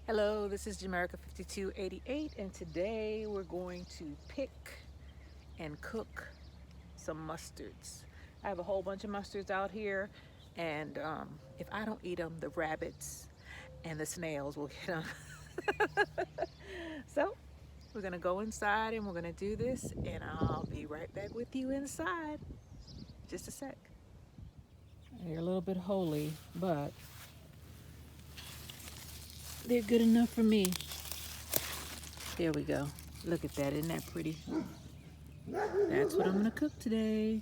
Hello, this is Jamerica 5288, and today we're going to pick and cook some mustards. I have a whole bunch of mustards out here, and if I don't eat them, the rabbits and the snails will get them. So, we're gonna go inside and we're gonna do this, and I'll be right back with you inside. Just a sec. They're a little bit holy, but they're good enough for me. There we go. Look at that, isn't that pretty? That's what I'm gonna cook today.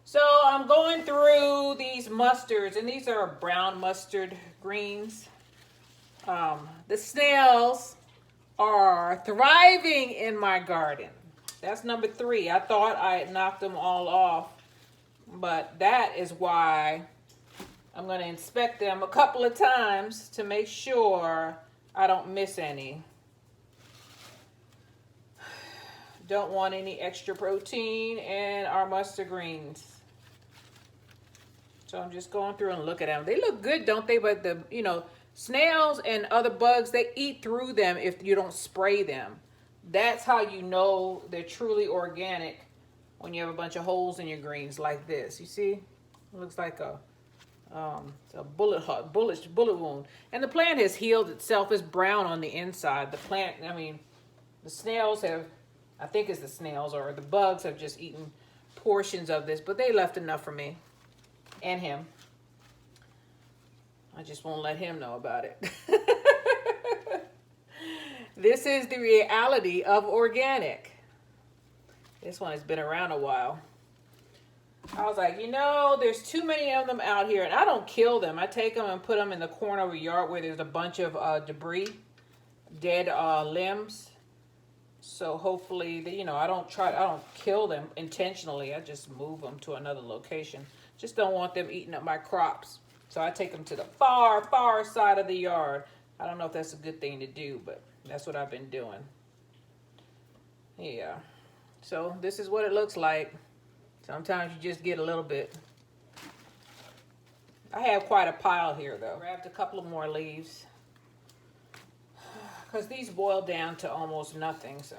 So I'm going through these mustards, and these are brown mustard greens. The snails are thriving in my garden. That's number 3. I thought I had knocked them all off, but that is why I'm going to inspect them a couple of times to make sure I don't miss any. Don't want any extra protein in our mustard greens. So I'm just going through and look at them. They look good, don't they? But snails and other bugs, they eat through them if you don't spray them. That's how you know they're truly organic, when you have a bunch of holes in your greens like this. You see? It looks like a bullet wound. And the plant has healed itself. It's brown on the inside. The plant, the snails have, I think it's the snails or the bugs have just eaten portions of this, but they left enough for me and him. I just won't let him know about it. This is the reality of organic. This one has been around a while. I was like, there's too many of them out here, and I don't kill them. I take them and put them in the corner of a yard where there's a bunch of debris, dead limbs. So hopefully, I don't kill them intentionally. I just move them to another location. Just don't want them eating up my crops. So I take them to the far, far side of the yard. I don't know if that's a good thing to do, but that's what I've been doing. Yeah. So this is what it looks like. Sometimes you just get a little bit. I have quite a pile here, though. Grabbed a couple of more leaves, because these boil down to almost nothing. So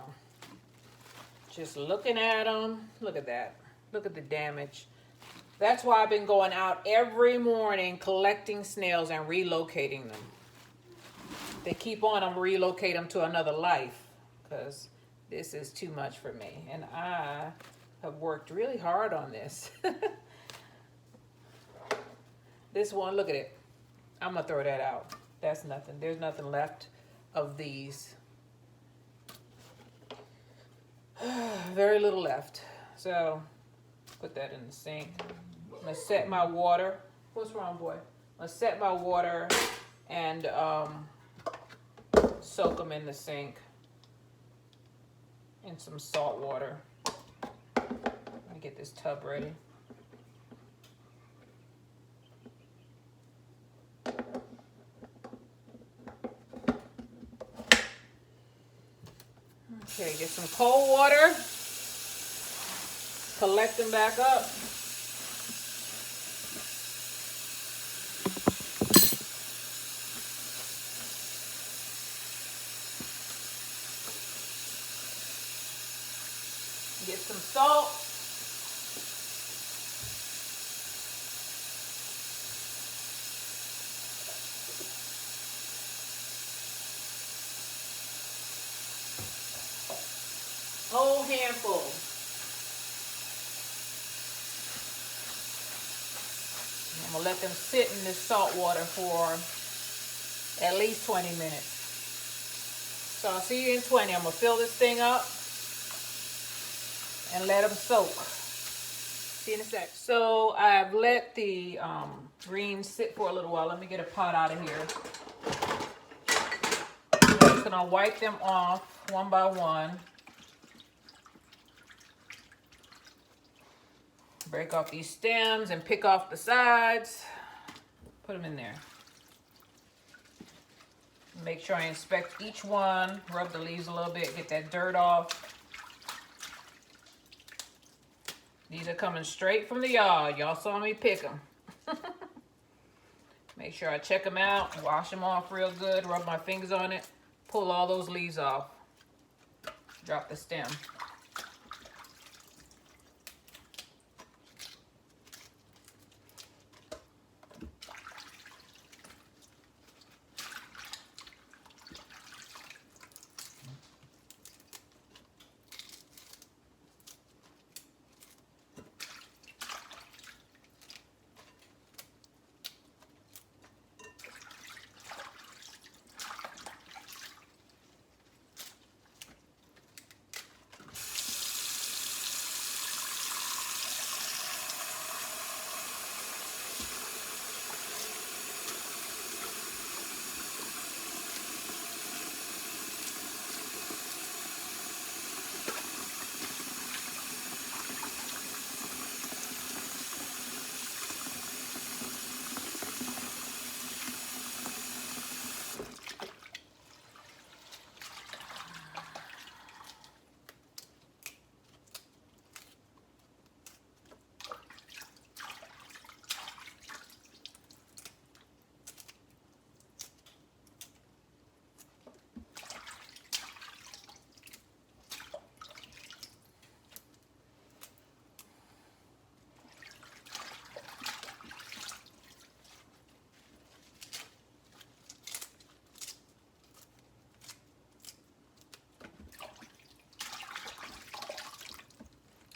just looking at them, look at that. Look at the damage. That's why I've been going out every morning collecting snails and relocating them. They keep on, I'm relocate them to another life, because this is too much for me. And I have worked really hard on this. This one, look at it. I'm going to throw that out. That's nothing. There's nothing left of these. Very little left. So put that in the sink. I'm going to set my water. What's wrong, boy? I'm going to set my water and soak them in the sink in some salt water. Let me get this tub ready. Okay, get some cold water. Collect them back up. Get some salt. Whole handful. I'm gonna let them sit in this salt water for at least 20 minutes. So I'll see you in 20. I'm gonna fill this thing up and let them soak. See you in a sec. So I've let the greens sit for a little while. Let me get a pot out of here. I'm just gonna wipe them off one by one. Break off these stems and pick off the sides. Put them in there. Make sure I inspect each one. Rub the leaves a little bit. Get that dirt off. These are coming straight from the yard. Y'all saw me pick them. Make sure I check them out, wash them off real good, rub my fingers on it, pull all those leaves off, drop the stem.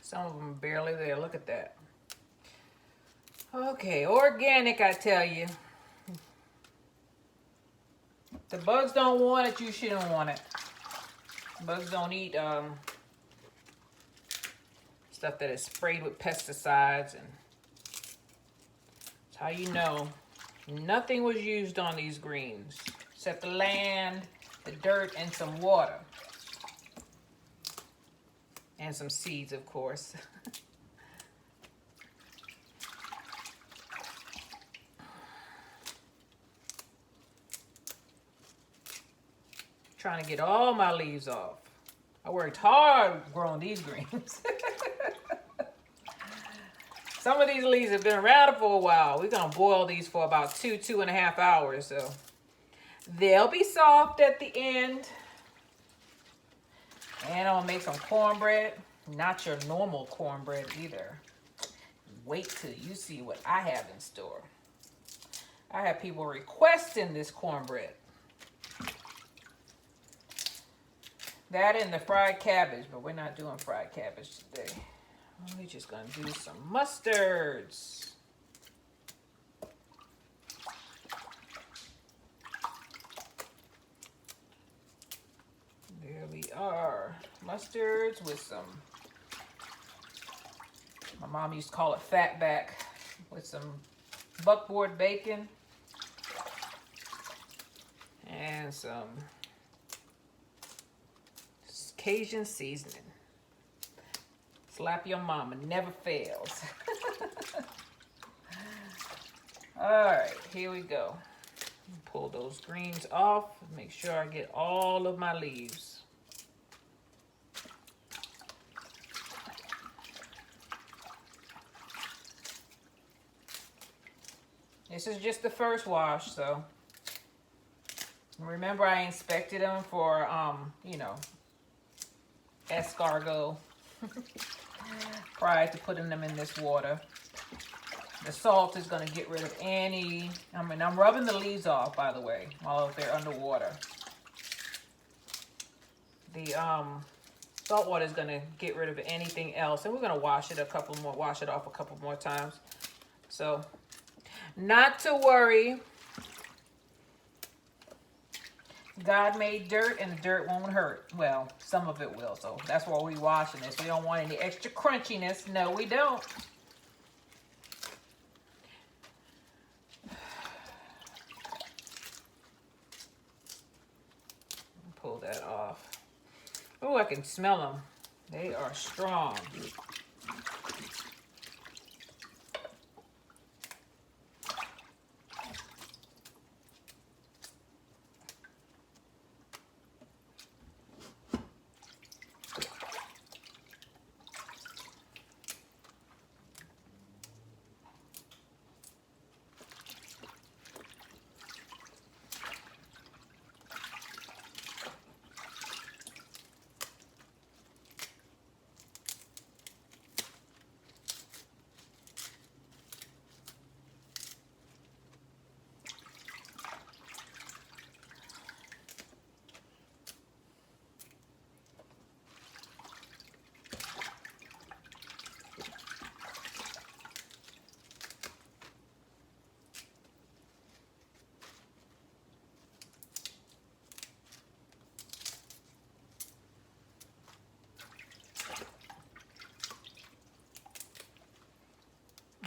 Some of them are barely there. Look at that. Okay, organic, I tell you. The bugs don't want it, you shouldn't want it. Bugs don't eat stuff that is sprayed with pesticides, and that's how you know nothing was used on these greens except the land, the dirt, and some water. And some seeds, of course. Trying to get all my leaves off. I worked hard growing these greens. Some of these leaves have been around for a while. We're gonna boil these for about 2.5 hours. So they'll be soft at the end. And I'm gonna make some cornbread. Not your normal cornbread either. Wait till you see what I have in store. I have people requesting this cornbread. That and the fried cabbage, but we're not doing fried cabbage today. We're just gonna do some mustards. There we are. Mustards with some, my mom used to call it fatback, with some buckboard bacon and some Cajun seasoning. Slap your mama, never fails. All right, here we go. Pull those greens off. Make sure I get all of my leaves. This is just the first wash, so remember I inspected them for, you know, escargot prior to putting them in this water. The salt is going to get rid of any, I'm rubbing the leaves off, by the way, while they're underwater. The salt water is going to get rid of anything else, and we're going to wash it off a couple more times. So, not to worry. God made dirt, and the dirt won't hurt. Well, some of it will, so that's why we're washing this. We don't want any extra crunchiness. No, we don't. Pull that off. Oh, I can smell them. They are strong.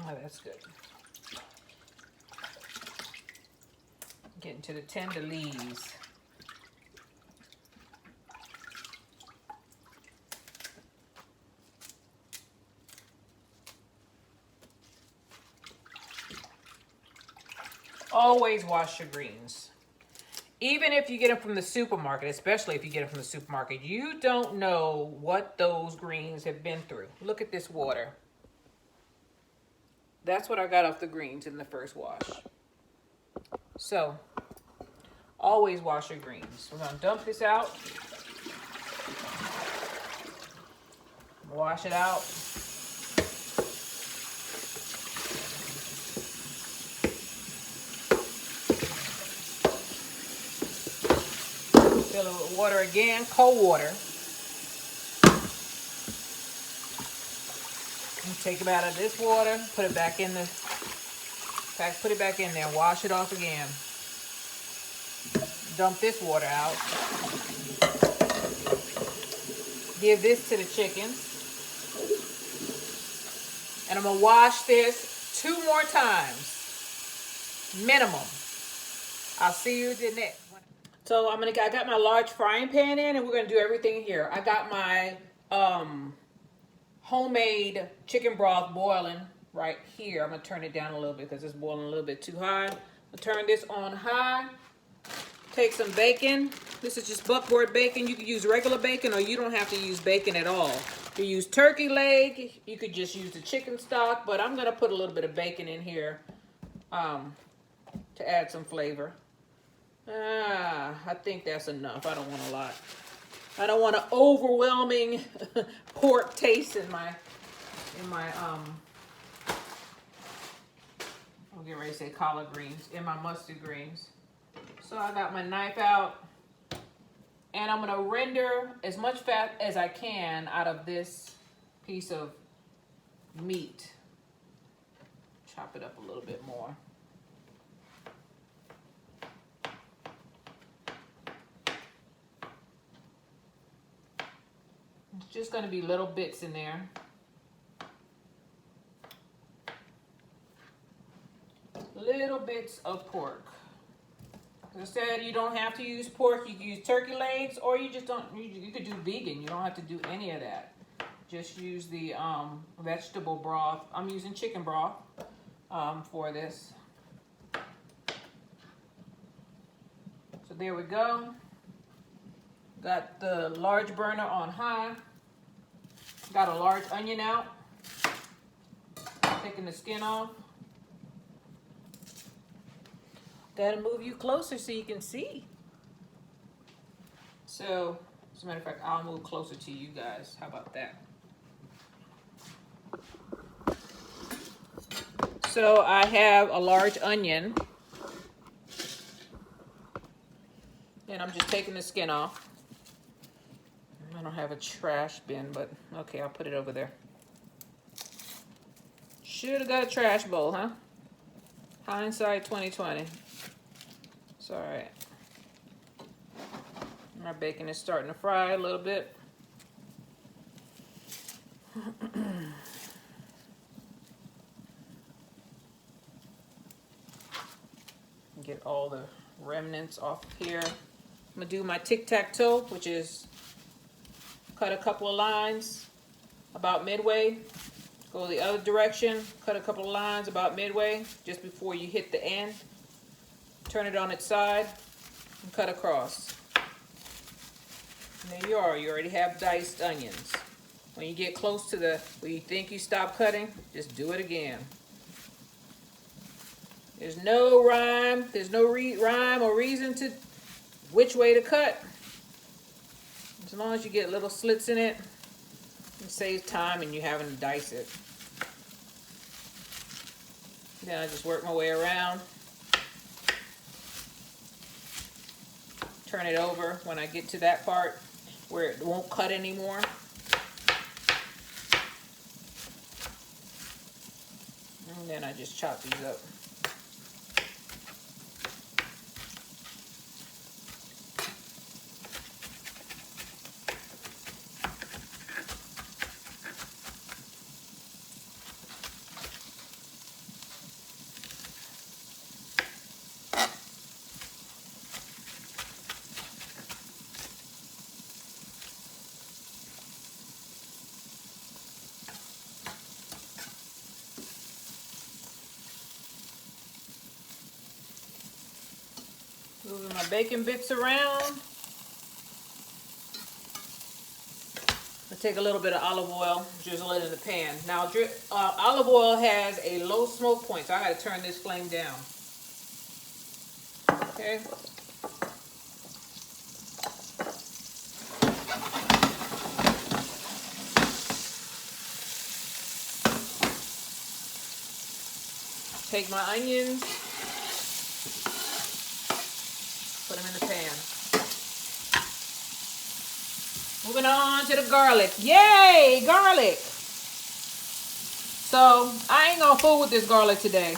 Oh, that's good. Getting to the tender leaves. Always wash your greens. Even if you get them from the supermarket, especially if you get them from the supermarket, you don't know what those greens have been through. Look at this water. That's what I got off the greens in the first wash. So, always wash your greens. We're going to dump this out. Wash it out. Fill it with water again, cold water. And take it out of this water, put it back in the pack, put it back in there, wash it off again. Dump this water out. Give this to the chickens. And I'm gonna wash this 2 more times, minimum. I'll see you the next one. So I got my large frying pan in, and we're gonna do everything here. I got my homemade chicken broth boiling right here. I'm gonna turn it down a little bit because it's boiling a little bit too high. I'll turn this on high. Take some bacon. This is just buckboard bacon. You could use regular bacon, or you don't have to use bacon at all. You use turkey leg. You could just use the chicken stock, but I'm gonna put a little bit of bacon in here to add some flavor. I think that's enough. I don't want a lot. I don't want an overwhelming pork taste in my I'll get ready to say collard greens, in my mustard greens. So I got my knife out, and I'm gonna render as much fat as I can out of this piece of meat. Chop it up a little bit more. It's just gonna be little bits in there. Little bits of pork. As I said, you don't have to use pork. You can use turkey legs, or you just don't. You could do vegan. You don't have to do any of that. Just use the vegetable broth. I'm using chicken broth for this. So there we go. Got the large burner on high. Got a large onion out. Taking the skin off. Gotta move you closer so you can see. So, as a matter of fact, I'll move closer to you guys. How about that? So I have a large onion. And I'm just taking the skin off. I don't have a trash bin, but okay, I'll put it over there. Should have got a trash bowl, huh? Hindsight 2020. It's all right. My bacon is starting to fry a little bit. Get all the remnants off of here. I'm gonna do my tic-tac-toe, which is cut a couple of lines about midway. Go the other direction, cut a couple of lines about midway, just before you hit the end. Turn it on its side and cut across. And there you are. You already have diced onions. When you get close to where you think you stop cutting, just do it again. There's no rhyme. There's no rhyme or reason to which way to cut. As long as you get little slits in it, it saves time and you having to dice it. Then I just work my way around. Turn it over when I get to that part where it won't cut anymore. And then I just chop these up. Moving my bacon bits around. I take a little bit of olive oil, drizzle it in the pan. Now, olive oil has a low smoke point, so I got to turn this flame down. Okay. Take my onions, put them in the pan. Moving on to the garlic. Yay, garlic. So I ain't gonna fool with this garlic today.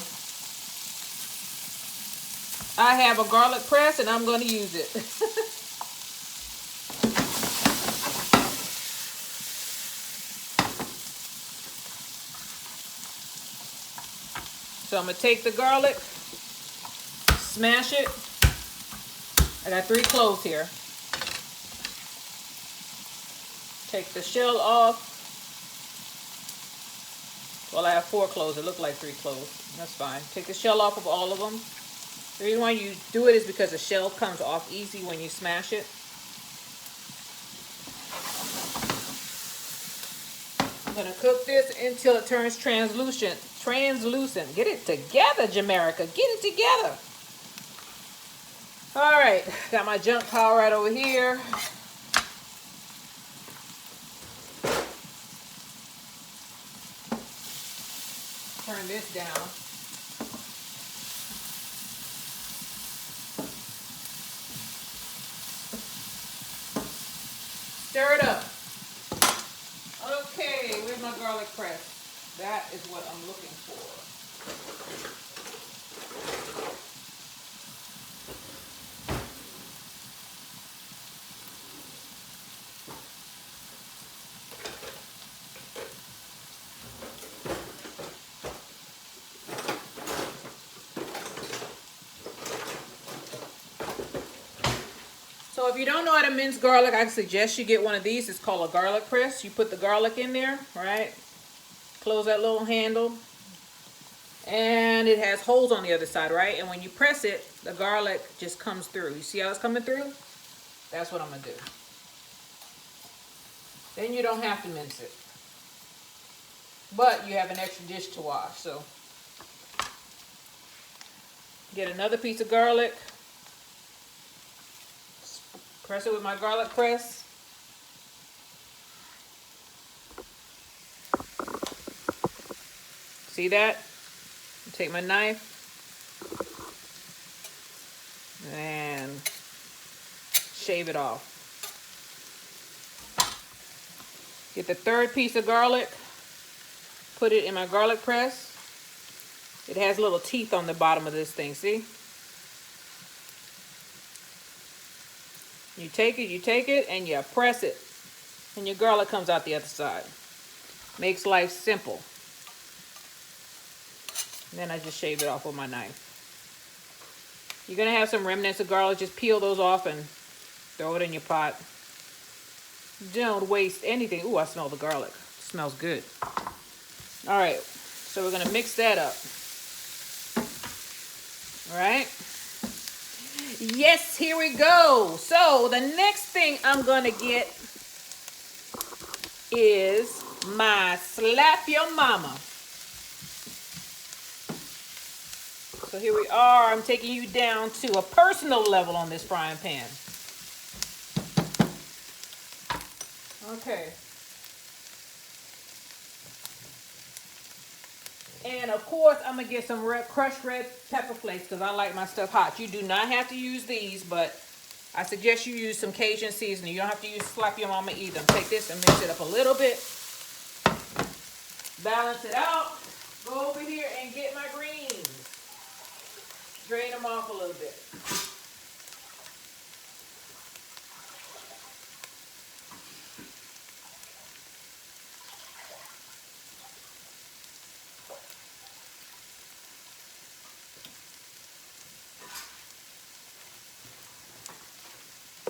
I have a garlic press and I'm gonna use it. So I'm gonna take the garlic, smash it. I got 3 cloves here. Take the shell off. Well, I have 4 cloves. It looked like 3 cloves. That's fine. Take the shell off of all of them. The reason why you do it is because the shell comes off easy when you smash it. I'm going to cook this until it turns translucent. Get it together, Jamaica. Get it together. All right. Got my junk pile right over here. Turn this down. Stir it up. Okay, where's my garlic press? That is what I'm looking for. So if you don't know how to mince garlic, I suggest you get one of these. It's called a garlic press. You put the garlic in there, right? Close that little handle. And it has holes on the other side, right? And when you press it, the garlic just comes through. You see how it's coming through? That's what I'm going to do. Then you don't have to mince it. But you have an extra dish to wash, so. Get another piece of garlic. Press it with my garlic press. See that? Take my knife and shave it off. Get the 3rd piece of garlic. Put it in my garlic press. It has little teeth on the bottom of this thing, see? You take it, and you press it. And your garlic comes out the other side. Makes life simple. And then I just shave it off with my knife. You're going to have some remnants of garlic. Just peel those off and throw it in your pot. Don't waste anything. Ooh, I smell the garlic. It smells good. All right. So we're going to mix that up. All right. Yes, here we go. So the next thing I'm going to get is my Slap Your Mama. So here we are. I'm taking you down to a personal level on this frying pan. Okay. And of course, I'm going to get some crushed red pepper flakes because I like my stuff hot. You do not have to use these, but I suggest you use some Cajun seasoning. You don't have to use Slap Your Mama either. Take this and mix it up a little bit. Balance it out. Go over here and get my greens. Drain them off a little bit.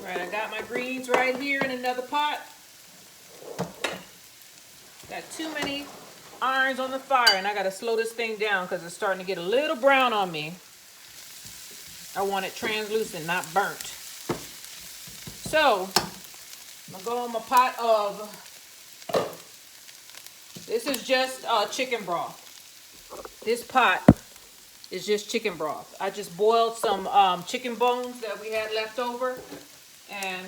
Right, I got my greens right here in another pot. Got too many irons on the fire, and I got to slow this thing down because it's starting to get a little brown on me. I want it translucent, not burnt. So, I'm gonna go on my pot of, this is just chicken broth. This pot is just chicken broth. I just boiled some chicken bones that we had left over, and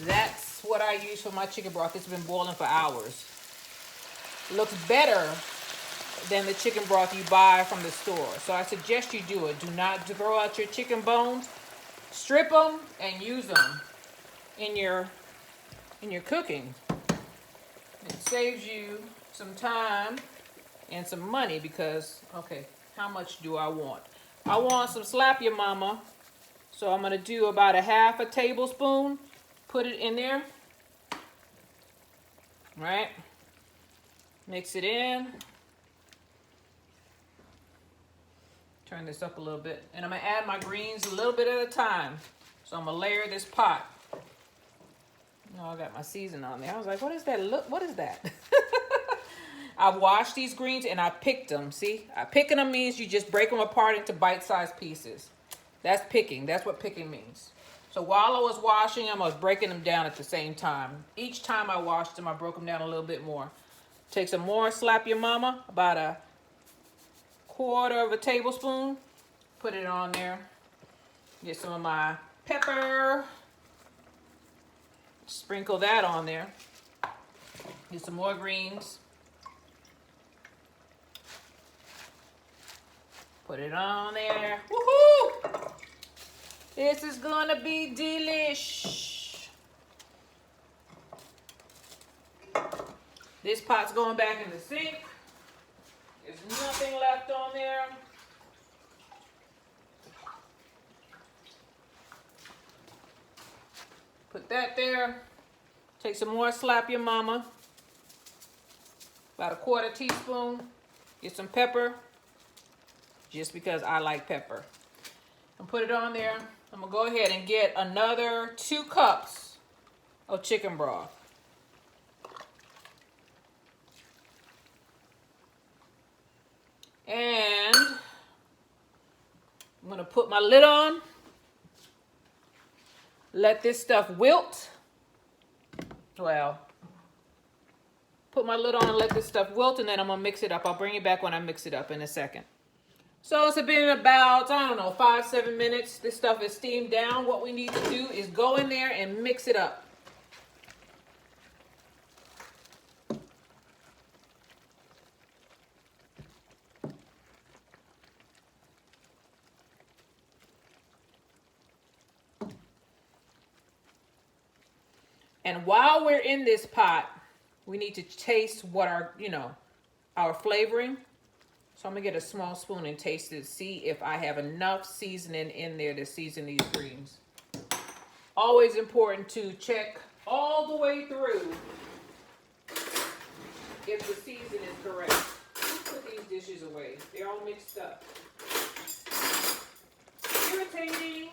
that's what I use for my chicken broth. It's been boiling for hours. Looks better than the chicken broth you buy from the store. So I suggest you do it. Do not throw out your chicken bones. Strip them and use them in your cooking. It saves you some time and some money because, okay, how much do I want? I want some Slap Your Mama. So I'm gonna do about a half a tablespoon. Put it in there. Right? Mix it in. Turn this up a little bit. And I'm gonna add my greens a little bit at a time. So I'm gonna layer this pot. Oh, I got my season on there. I was like, what is that? Look, what is that? I washed these greens and I picked them. See, picking them means you just break them apart into bite-sized pieces. That's picking. That's what picking means. So while I was washing them, I was breaking them down at the same time. Each time I washed them, I broke them down a little bit more. Take some more Slap Your Mama, about a quarter of a tablespoon. Put it on there. Get some of my pepper. Sprinkle that on there. Get some more greens. Put it on there. Woohoo! This is gonna be delish. This pot's going back in the sink. There's nothing left on there. Put that there. Take some more Slap Your Mama. About a quarter teaspoon. Get some pepper. Just because I like pepper. And put it on there. I'm going to go ahead and get another 2 cups of chicken broth. And I'm going to put my lid on. Let this stuff wilt. Well, put my lid on and let this stuff wilt, and then I'm going to mix it up. I'll bring it back when I mix it up in a second. So it's been about, I don't know, 5-7 minutes. This stuff is steamed down. What we need to do is go in there and mix it up. And while we're in this pot, we need to taste what our flavoring. So I'm gonna get a small spoon and taste it, see if I have enough seasoning in there to season these greens. Always important to check all the way through if the season is correct. Let's put these dishes away. They're all mixed up. Irritating.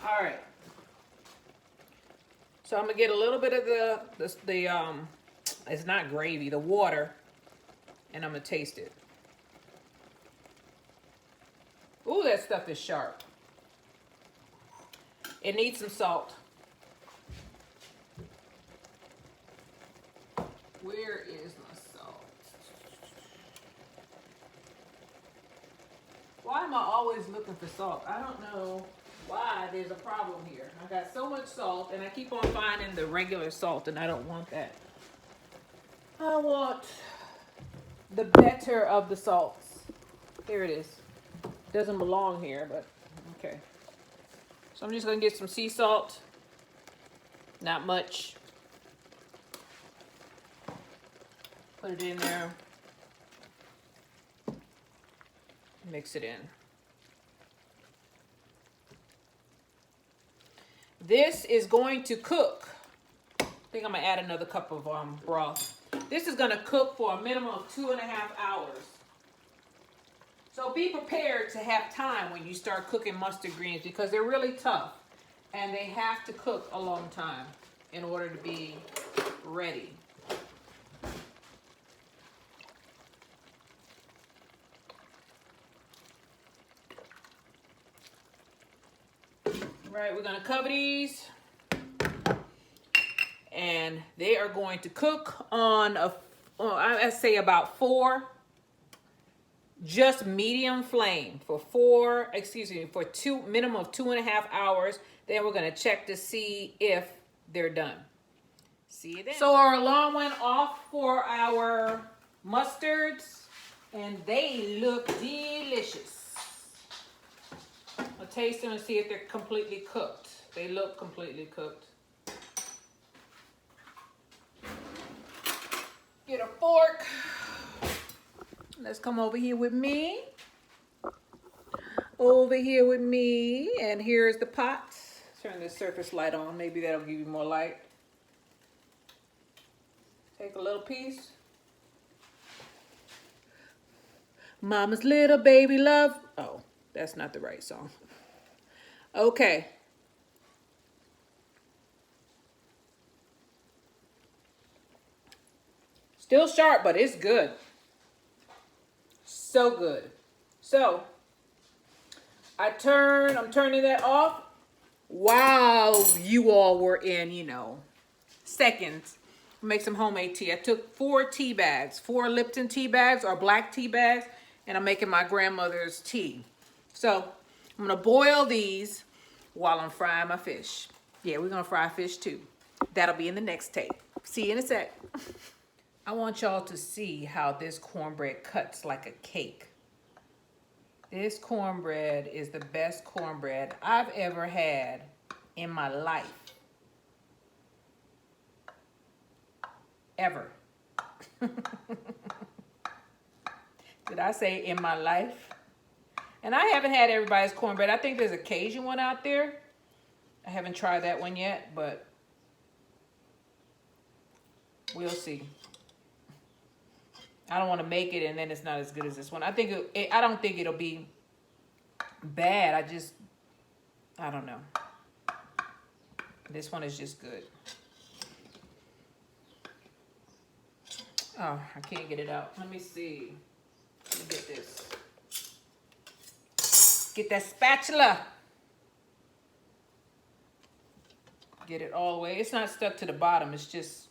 All right. So I'm gonna get a little bit of the it's not gravy, the water, and I'm gonna taste it. Ooh, that stuff is sharp. It needs some salt. Where is my salt? Why am I always looking for salt? I don't know why there's a problem here. I got so much salt and I keep on finding the regular salt, and I don't want that. I want the better of the salts. Here it is. Doesn't belong here, but okay. So I'm just gonna get some sea salt. Not much. Put it in there. Mix it in. This is going to cook. I think I'm gonna add another cup of broth. This is gonna cook for a minimum of 2.5 hours. So be prepared to have time when you start cooking mustard greens, because they're really tough and they have to cook a long time in order to be ready. right, we're gonna cover these. And they are going to cook on I say about 4, just medium flame for 2, minimum of 2.5 hours. Then we're gonna check to see if they're done. See you then. So our alarm went off for our mustards, and they look delicious. I'll taste them and see if they're completely cooked. They look completely cooked. Get a fork. Let's come over here with me. Over here with me. And here's the pot. Turn the surface light on. Maybe that'll give you more light. Take a little piece. Mama's little baby love. Oh, that's not the right song. Okay. Still sharp, but it's good. So good. So, I'm turning that off while you all were in, seconds. Make some homemade tea. I took 4 tea bags, 4 Lipton tea bags or black tea bags, and I'm making my grandmother's tea. So, I'm going to boil these while I'm frying my fish. Yeah, we're going to fry fish too. That'll be in the next tape. See you in a sec. I want y'all to see how this cornbread cuts like a cake. This cornbread is the best cornbread I've ever had in my life. Ever. Did I say in my life? And I haven't had everybody's cornbread. I think there's a Cajun one out there. I haven't tried that one yet, but we'll see. I don't want to make it and then it's not as good as this one. I don't think it'll be bad. I don't know. This one is just good. Oh, I can't get it out. Let me see. Let me get this. Get that spatula. Get it all the way. It's not stuck to the bottom. It's just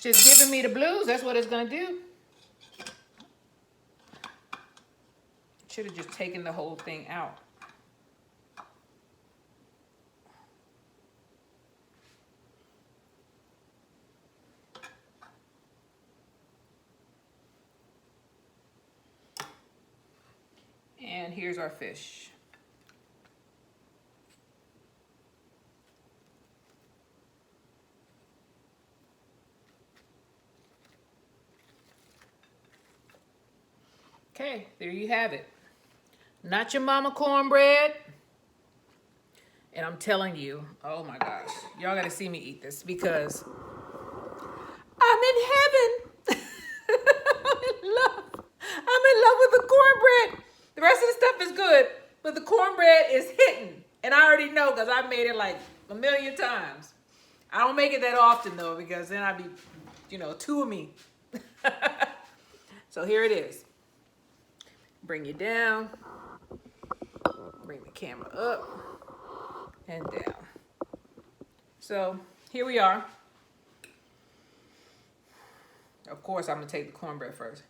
giving me the blues. That's what it's gonna do. Should have just taken the whole thing out. And here's our fish. Okay, there you have it. Not your mama cornbread. And I'm telling you, oh my gosh, y'all gotta see me eat this because I'm in heaven. I'm in love. I'm in love with the cornbread. The rest of the stuff is good, but the cornbread is hitting. And I already know because I made it like a million times. I don't make it that often though because then I'd be, 2 of me. So here it is. Bring you down. Bring the camera up and down. So here we are. Of course, I'm going to take the cornbread first.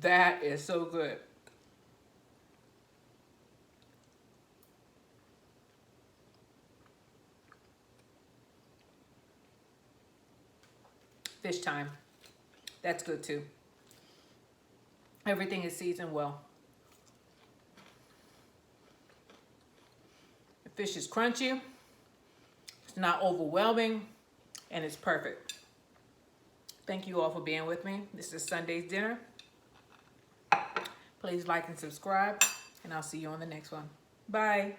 That is so good. Fish time. That's good too. Everything is seasoned well. The fish is crunchy. It's not overwhelming. And it's perfect. Thank you all for being with me. This is Sunday's dinner. Please like and subscribe. And I'll see you on the next one. Bye.